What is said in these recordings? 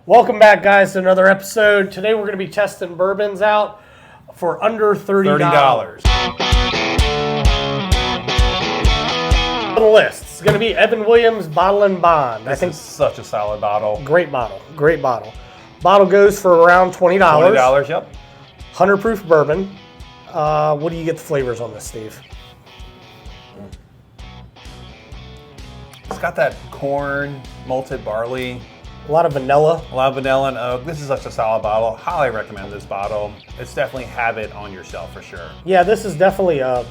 Welcome back, guys, to another episode. Today we're going to be testing bourbons out for under $30. On the list, it's going to be Evan Williams Bottle and Bond. This is such a solid bottle. Great bottle, great bottle. Bottle goes for around $20. $20, yep. 100 proof bourbon. What do you get the flavors on this, Steve? It's got that corn, malted barley. A lot of vanilla. A lot of vanilla and oak. This is such a solid bottle. Highly recommend this bottle. It's definitely have it on your shelf for sure. Yeah, this is definitely a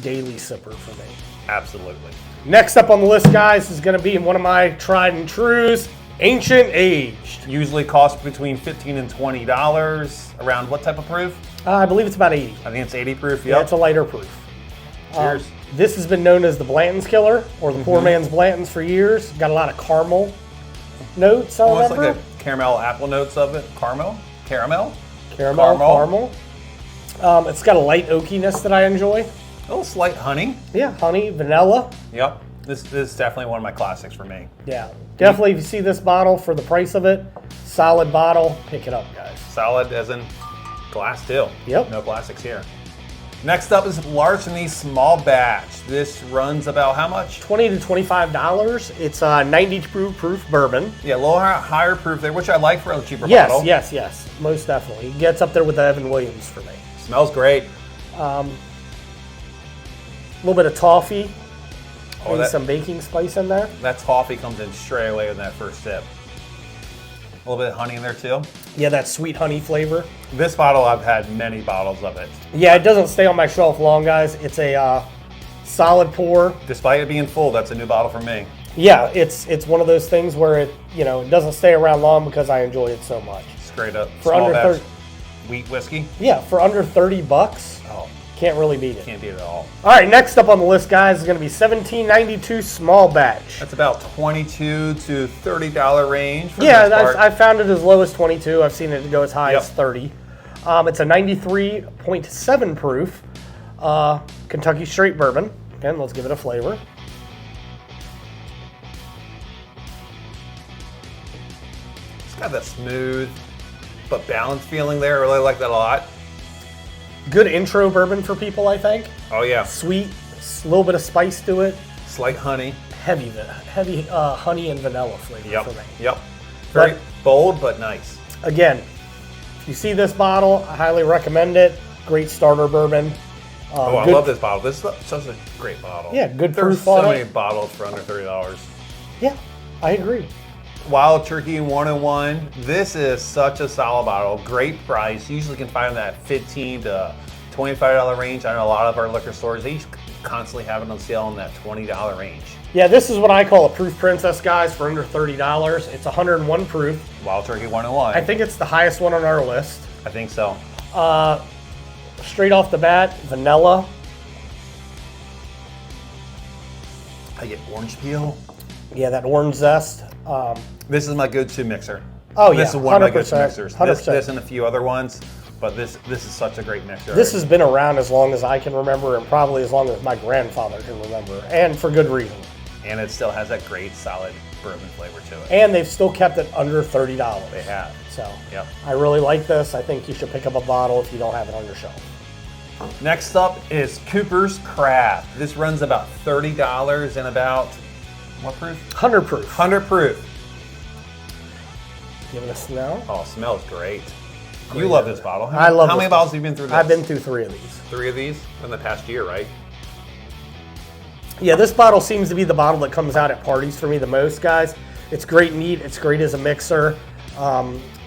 daily sipper for me. Absolutely. Next up on the list, guys, is going to be one of my tried and trues, Ancient Aged. Usually costs between $15 and $20. Around what type of proof? I believe it's about 80. I think it's 80 proof, Yeah, yep. it's a lighter proof. Cheers. This has been known as the Blanton's Killer or the poor man's Blanton's for years. Got a lot of caramel notes, I Almost remember. like the caramel apple notes of it. Caramel. It's got a light oakiness that I enjoy. A little slight honey. Yeah, honey, vanilla. Yep. This is definitely one of my classics for me. Yeah, definitely if you see this bottle for the price of it, solid bottle, pick it up, guys. Solid as in glass too. Yep. No plastics here. Next up is Larceny Small Batch. This runs about how much? $20 to $25. It's a 92 proof bourbon. Yeah, a little higher proof there, which I like for a cheaper Yes, bottle. yes, most definitely. It gets up there with the Evan Williams for me. Smells great. A little bit of toffee, Oh, maybe some baking spice in there. that toffee comes in straight away with that first sip. A little bit of honey in there too. Yeah, that sweet honey flavor. This bottle, I've had many bottles of it. Yeah, it doesn't stay on my shelf long, guys. It's a solid pour. Despite it being full, that's a new bottle for me. Yeah, it's one of those things where it doesn't stay around long because I enjoy it so much. Straight up. For Small under batch 30 wheat whiskey. Yeah, for under $30, Oh, can't really beat it. can't beat it at all. All right, next up on the list, guys, is going to be $17.92 Small Batch. That's about $22 to $30 range. For Yeah, the most part. I found it as low as 22. I've seen it go as high Yep. as 30. It's a 93.7 proof Kentucky straight bourbon. Again, let's give it a flavor. It's got that smooth but balanced feeling there. I really like that a lot. Good intro bourbon for people, I think. Oh yeah, Sweet, a little bit of spice to it. slight honey. Heavy honey and vanilla flavor for me. Yep. Very bold but nice. Again, if you see this bottle, I highly recommend it. Great starter bourbon. I love this bottle. This is such a great bottle. Yeah, good There's proof so on many it. bottles for under $30. Yeah, I agree. Wild Turkey 101. This is such a solid bottle. Great price. You usually can find them at $15 to $25 range. I know a lot of our liquor stores, they constantly have it on sale in that $20 range. Yeah, this is what I call a proof princess, guys, for under $30. It's 101 proof. Wild Turkey 101. I think it's the highest one on our list. I think so. Straight off the bat, vanilla. I get orange peel. Yeah, that orange zest. This is my go-to mixer. Oh, yeah, This is one of my go-to 100%, mixers. 100%. This and a few other ones, but this is such a great mixer. This has been around as long as I can remember and probably as long as my grandfather can remember, and for good reason. And it still has that great solid bourbon flavor to it. And they've still kept it under $30. They have. So Yep. I really like this. I think you should pick up a bottle if you don't have it on your shelf. Next up is Cooper's Craft. This runs about $30 and about, what proof? 100 proof. 100 proof. Give it a smell. Oh, smells great. Great. You love this bottle. I love How this many bottles have you been through this? I've been through 3 of these. 3 of these in the past year, right? Yeah, this bottle seems to be the bottle that comes out at parties for me the most, guys. It's great neat. It's great as a mixer.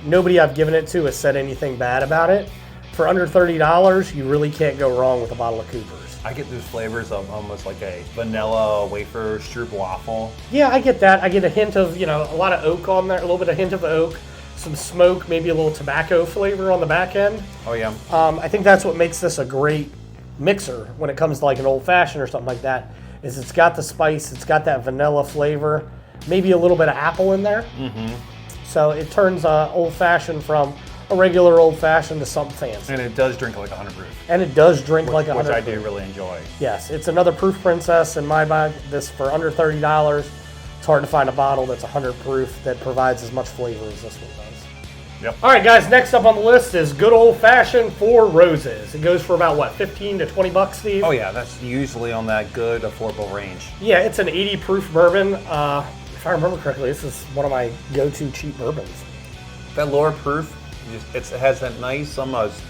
Nobody I've given it to has said anything bad about it. For under $30, you really can't go wrong with a bottle of Cooper's. I get those flavors of almost like a vanilla wafer stroop waffle. Yeah, I get that. I get a hint of, a lot of oak on there, a little bit of hint of oak, some smoke, maybe a little tobacco flavor on the back end. Oh yeah. I think that's what makes this a great mixer when it comes to like an old fashioned or something like that, is it's got the spice, it's got that vanilla flavor, maybe a little bit of apple in there. Mm-hmm. So it turns old fashioned from a regular old fashioned to something fancy. And it does drink like 100 proof. And it does drink like a Which 100 I do really enjoy. Yes, it's another proof princess in my mind. This for under $30. It's hard to find a bottle that's 100 proof that provides as much flavor as this one does. Yep. All right, guys, next up on the list is Good Old Fashioned Four Roses. It goes for about, what, 15 to 20 bucks, Steve? Oh, yeah, that's usually on that good, affordable range. Yeah, it's an 80 proof bourbon. If I remember correctly, this is one of my go-to cheap bourbons. That lower proof, it has that nice, almost,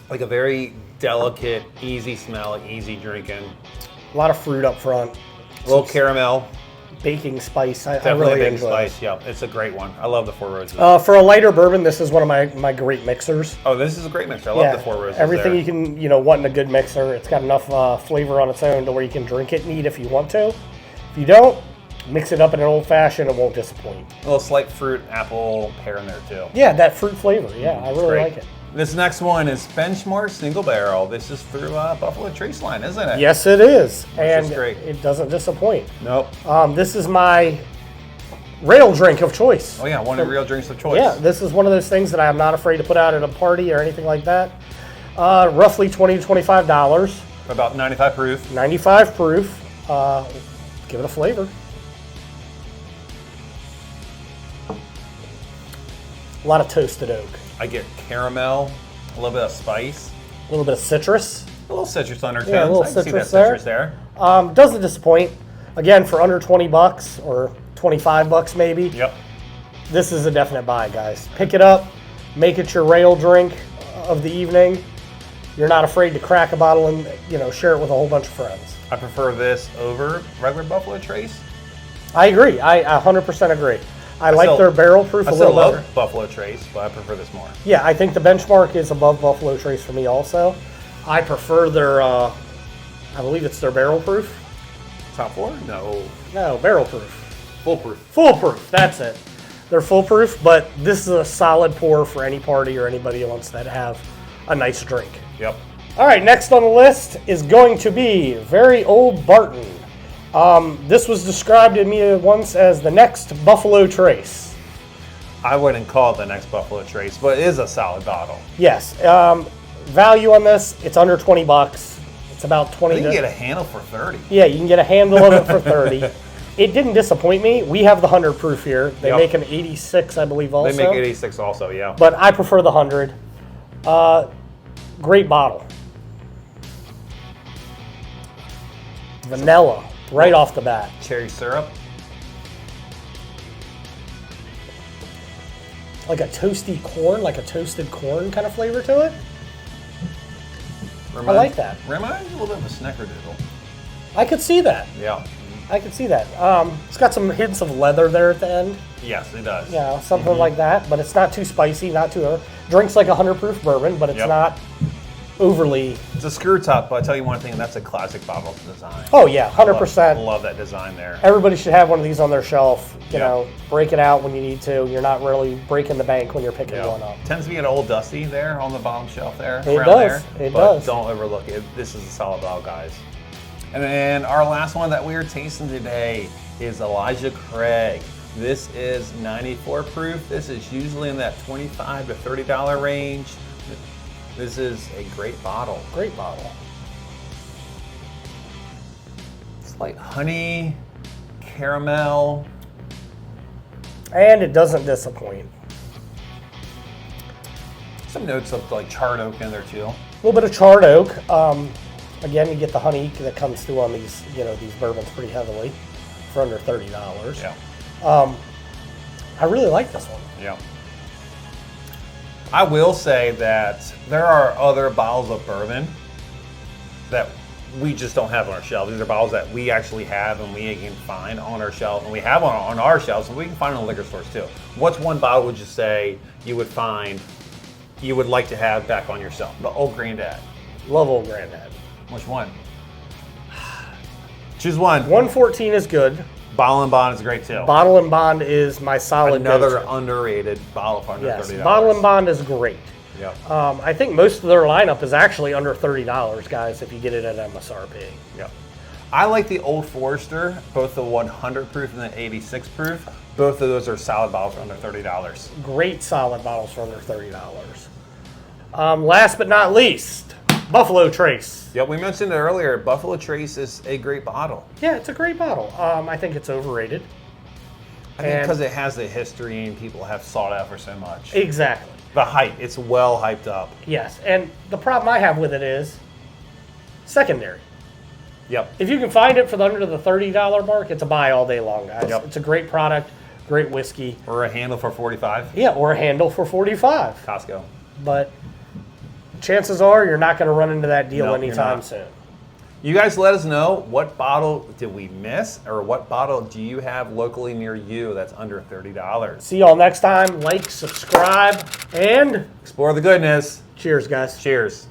like a very delicate, easy smell, easy drinking. A lot of fruit up front. A little caramel. Baking spice. I Definitely really baking enjoy spice. Yeah, it's a great one. I love the Four Roses. For a lighter bourbon, this is one of my great mixers. Oh, this is a great mixer. I love the Four Roses. Everything you can want in a good mixer. It's got enough flavor on its own to where you can drink it neat if you want to. If you don't, mix it up in an old fashioned. It won't disappoint. A little slight fruit, apple, pear in there too. Yeah, that fruit flavor. Yeah, I really like it. This next one is Benchmark Single Barrel. This is through Buffalo Trace line, isn't it? Yes, it is. And is great. It doesn't disappoint. Nope. This is my rail drink of choice. Oh yeah, one of the real drinks of choice. Yeah, this is one of those things that I'm not afraid to put out at a party or anything like that. Roughly $20 to $25. About 95 proof. 95 proof. Give it a flavor. A lot of toasted oak. I get caramel, a little bit of spice, A little bit of citrus. a little citrus undertones. Yeah, a little I can see that citrus citrus there. Doesn't disappoint. Again, for under 20 bucks or 25 bucks maybe. Yep. This is a definite buy, guys. Pick it up, make it your rail drink of the evening. You're not afraid to crack a bottle and share it with a whole bunch of friends. I prefer this over regular Buffalo Trace. I agree. I 100% agree. I like their barrel proof a little better. I still love Buffalo Trace, but I prefer this more. Yeah, I think the Benchmark is above Buffalo Trace for me also. I prefer their, I believe it's their barrel proof. Top four? No. No, barrel proof. Foolproof. Foolproof, that's it. They're foolproof, but this is a solid pour for any party or anybody who wants to have a nice drink. Yep. All right, next on the list is going to be Very Old Barton. This was described to me once as the next Buffalo Trace. I wouldn't call it the next Buffalo Trace, but it is a solid bottle. Yes. Value on this, it's under 20 bucks. It's about 20. You can get a handle for 30. Yeah, you can get a handle of it for 30. It didn't disappoint me. We have the 100 proof here. They make an 86, I believe, also. They make 86 also, yeah. But I prefer the 100. Great bottle. Vanilla, right off the bat. Cherry syrup. Like a toasty corn, like a toasted corn kind of flavor to it. I like that. Reminds me a little bit of a snickerdoodle. I could see that. Yeah. I could see that. It's got some hints of leather there at the end. Yes, it does. Yeah, something like that. But it's not too spicy, not too. Drinks like a 100 proof bourbon, but it's not overly. It's a screw top, but I tell you one thing, that's a classic bottle design. Oh yeah, 100%. Love that design there. Everybody should have one of these on their shelf. You know, break it out when you need to. You're not really breaking the bank when you're picking one up. Tends to be an old dusty there on the bottom shelf there. It does. It does. Don't overlook it. This is a solid bottle, guys. And then our last one that we are tasting today is Elijah Craig. This is 94 proof. This is usually in that $25 to $30 range. This is a great bottle. Great bottle. It's like honey, caramel. And it doesn't disappoint. Some notes of like charred oak in there too. A little bit of charred oak. Again, you get the honey that comes through on these, these bourbons pretty heavily for under $30. Yeah. I really like this one. Yeah. I will say that there are other bottles of bourbon that we just don't have on our shelves. These are bottles that we actually have and we can find on our shelf, and we have on our shelves, and we can find in the liquor stores too. What's one bottle would you say you would find you would like to have back on your shelf? The Old Granddad. Love Old Granddad. Which one? Choose one. 114 is good. Bottle and Bond is great too. Bottle and Bond is my solid Another go-to. underrated bottle for under $30. Bottle and Bond is great. Yeah. I think most of their lineup is actually under $30, guys, if you get it at MSRP. Yeah. I like the Old Forester, both the 100 proof and the 86 proof. Both of those are solid bottles for under $30. Great solid bottles for under $30. Last but not least, Buffalo Trace. Yeah, we mentioned it earlier. Buffalo Trace is a great bottle. Yeah, it's a great bottle. I think it's overrated. I think because it has the history and people have sought out for so much. Exactly. The hype, it's well hyped up. Yes, and the problem I have with it is secondary. Yep. If you can find it for under the $30 mark, it's a buy all day long, guys. Yep. It's a great product, great whiskey. Or a handle for 45. Yeah, or a handle for 45. Costco. But chances are you're not going to run into that deal Nope, anytime soon. You guys let us know, what bottle did we miss, or what bottle do you have locally near you that's under $30? See y'all next time. Like, subscribe, and Explore the goodness. cheers, guys. Cheers.